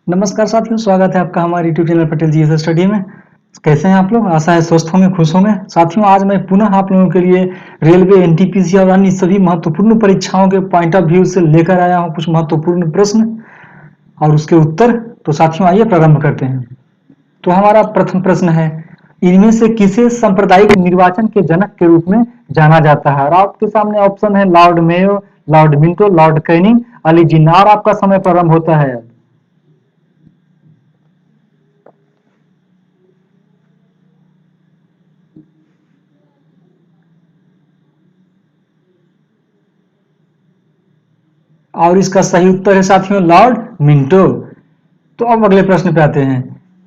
नमस्कार साथियों, स्वागत है आपका हमारे YouTube channel Patel G S study में। कैसे हैं आप लोग? आशा है स्वस्थ होंगे, खुश होंगे। साथियों, आज मैं पुनः आप लोगों के लिए रेलवे, एनटीपीसी और अन्य सभी महत्वपूर्ण परीक्षाओं के पॉइंट ऑफ व्यू से लेकर आया हूं कुछ महत्वपूर्ण प्रश्न और उसके उत्तर। तो साथियों, आइए प्रारंभ करते हैं। तो हमारा प्रथम प्रश्न है, इनमें से किसे सांप्रदायिक निर्वाचन के जनक के रूप में जाना जाता है? और आपके सामने ऑप्शन है Lord Mayo, Lord Minto, Lord Canning, Ali Jinnah. और आपका समय प्रारंभ होता है। और इसका सही उत्तर है साथियों लॉर्ड मिंटो। तो अब अगले प्रश्न पे आते हैं।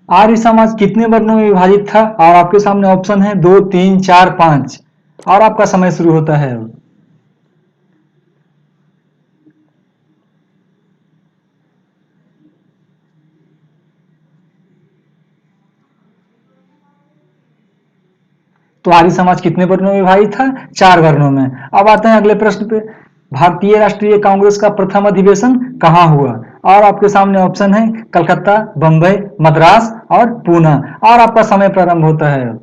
आर्य समाज कितने वर्णों में विभाजित था? और आपके सामने ऑप्शन है 2, 3, 4, 5। और आपका समय शुरू होता है। तो आर्य समाज कितने वर्णों में विभाजित था? 4 वर्णों में। अब आते हैं अगले प्रश्न पे। भारतीय राष्ट्रीय कांग्रेस का प्रथम अधिवेशन कहाँ हुआ? और आपके सामने ऑप्शन है कलकत्ता, बंबई, मद्रास और पूना। और आपका समय प्रारंभ होता है।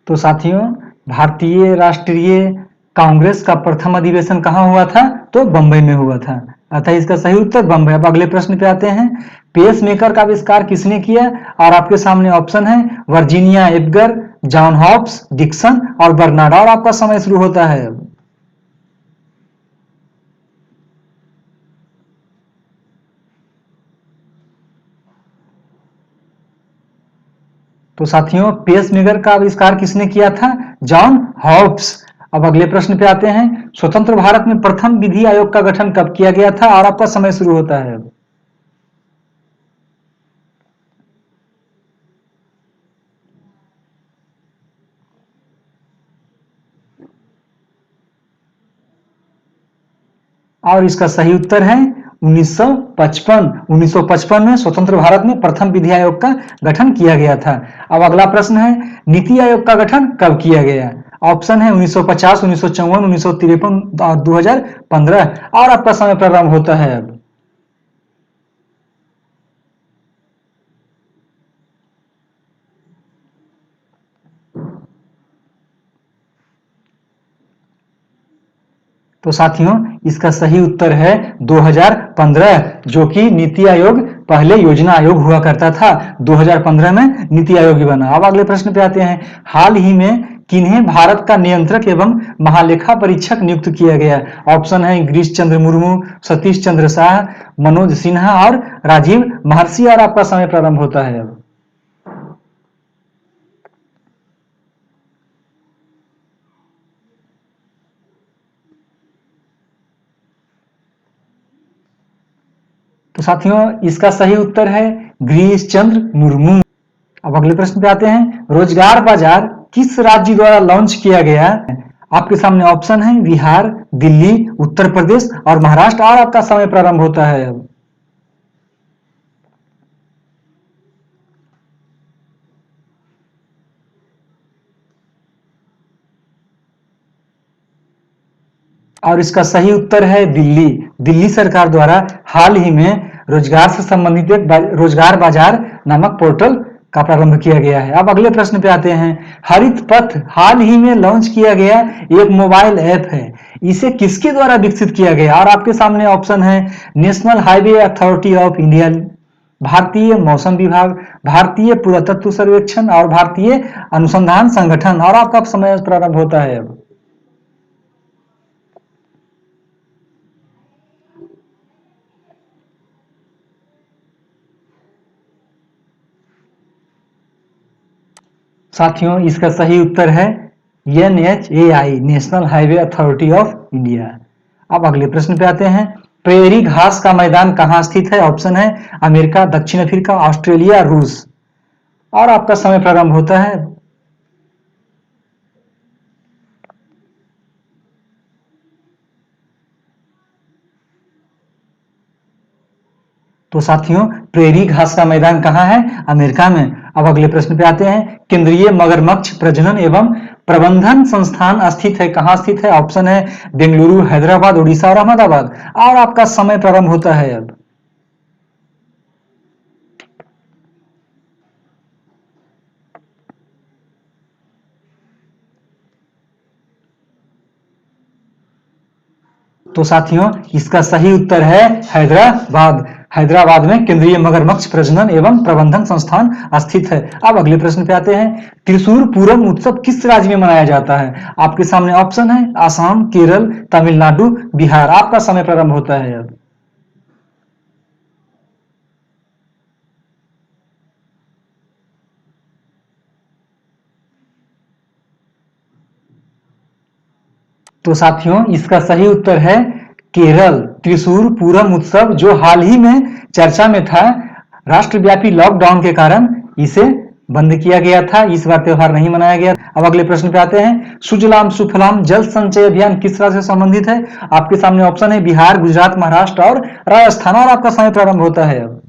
तो साथियों, भारतीय राष्ट्रीय कांग्रेस का प्रथम अधिवेशन कहाँ हुआ था? तो बंबई में हुआ था। अतः इसका सही उत्तर बंबई। अब अगले प्रश्न पे आते हैं। पेस मेकर का आविष्कार किसने किया? और आपके सामने ऑप्शन है Virginia Edgar, John Hobbs, Dixon और बर्नार्ड। और आपका समय शुरू होता है। तो साथियों, पेस मेकर का आविष्कार किसने किया था? John Hobbs. अब अगले प्रश्न पे आते हैं। स्वतंत्र भारत में प्रथम विधि आयोग का गठन कब किया गया था? और आपका समय शुरू होता है। और इसका सही उत्तर है 1955। 1955 में स्वतंत्र भारत में प्रथम विधि आयोग का गठन किया गया था। अब अगला प्रश्न है, नीति आयोग का गठन कब किया गया? ऑप्शन है 1950, 1954, 1953 और 2015। और आपका समय प्रारंभ होता है अब। तो साथियों, इसका सही उत्तर है 2015, जो कि नीति आयोग पहले योजना आयोग हुआ करता था। 2015 में नीति आयोग ही बना। अब अगले प्रश्न पे आते हैं। हाल ही में किन्हें भारत का नियंत्रक एवं महालेखा परीक्षक नियुक्त किया गया? ऑप्शन है गिरीश चंद्र मुर्मू, सतीश चंद्र शाह, मनोज सिन्हा और राजीव महर्षि। और आपका समय प्रारंभ होता है अब। तो साथियों, इसका सही उत्तर है गिरीश चंद्र मुर्मू। अब अगले प्रश्न पे आते हैं। रोजगार बाजार किस राज्य द्वारा लॉन्च किया गया? आपके सामने ऑप्शन है बिहार, दिल्ली, उत्तर प्रदेश और महाराष्ट्र। और आपका समय प्रारंभ होता है अब। और इसका सही उत्तर है दिल्ली। दिल्ली सरकार द्वारा हाल ही में रोजगार से संबंधित एक रोजगार बाजार नामक पोर्टल का प्रारंभ किया गया है। अब अगले प्रश्न पे आते हैं। हरित पथ हाल ही में लॉन्च किया गया एक मोबाइल ऐप है। इसे किसके द्वारा विकसित किया गया? और आपके सामने ऑप्शन है national highway authority of India, भारतीय मौसम विभाग, भारतीय पुरातत्व सर्वेक्षण और भारतीय अनुसंधान संगठन। और आपका समय प्रारंभ होता है अब। साथियों, इसका सही उत्तर है NHAI, national highway authority of India. अब अगले प्रश्न पे आते हैं। प्रेरी घास का मैदान कहाँ स्थित है? ऑप्शन है अमेरिका, दक्षिण अफ्रीका, ऑस्ट्रेलिया, रूस। और आपका समय प्रारंभ होता है। तो साथियों, प्रेरी घास का मैदान कहाँ है? अमेरिका में। अब अगले प्रश्न पे आते हैं। केंद्रीय मगरमच्छ प्रजनन एवं प्रबंधन संस्थान स्थित है, कहाँ स्थित है? ऑप्शन है बेंगलुरु, हैदराबाद, उड़ीसा और अहमदाबाद। और आपका समय प्रारंभ होता है अब। तो साथियों, इसका सही उत्तर है हैदराबाद। हैदराबाद में केंद्रीय मगरमच्छ प्रजनन एवं प्रबंधन संस्थान स्थित है। अब अगले प्रश्न पे आते हैं। त्रिशूर पूरम उत्सव किस राज्य में मनाया जाता है? आपके सामने ऑप्शन है आसाम, केरल, तमिलनाडु, बिहार। आपका समय प्रारंभ होता है अब। तो साथियों, इसका सही उत्तर है केरल। त्रिशूर पूरम उत्सव जो हाल ही में चर्चा में था, राष्ट्रव्यापी लॉकडाउन के कारण इसे बंद किया गया था, इस बार त्योहार नहीं मनाया गया। अब अगले प्रश्न पे आते हैं। सुजलाम सुफलाम जल संचय अभियान किस राज्य से संबंधित है? आपके सामने ऑप्शन है बिहार, गुजरात, महाराष्ट्र और राजस्थान। और आपका समय प्रारंभ होता है अब।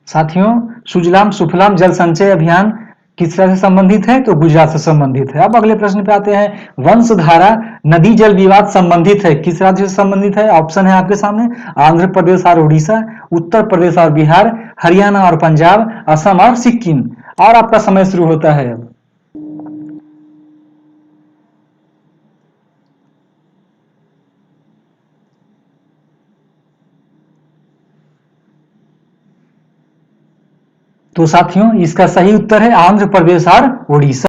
साथियों, सुजलाम सुफलाम जल संचय अभियान किस राज्य से संबंधित है? तो गुजरात से संबंधित है। अब अगले प्रश्न पे आते हैं। वंशधारा नदी जल विवाद संबंधित है, किस राज्य से संबंधित है? ऑप्शन है आपके सामने आंध्र प्रदेश और उड़ीसा, उत्तर प्रदेश और बिहार, हरियाणा और पंजाब, असम और सिक्किम। और आपका समय शुरू होता है अब। तो साथियों, इसका सही उत्तर है आंध्र प्रदेश और उड़ीसा।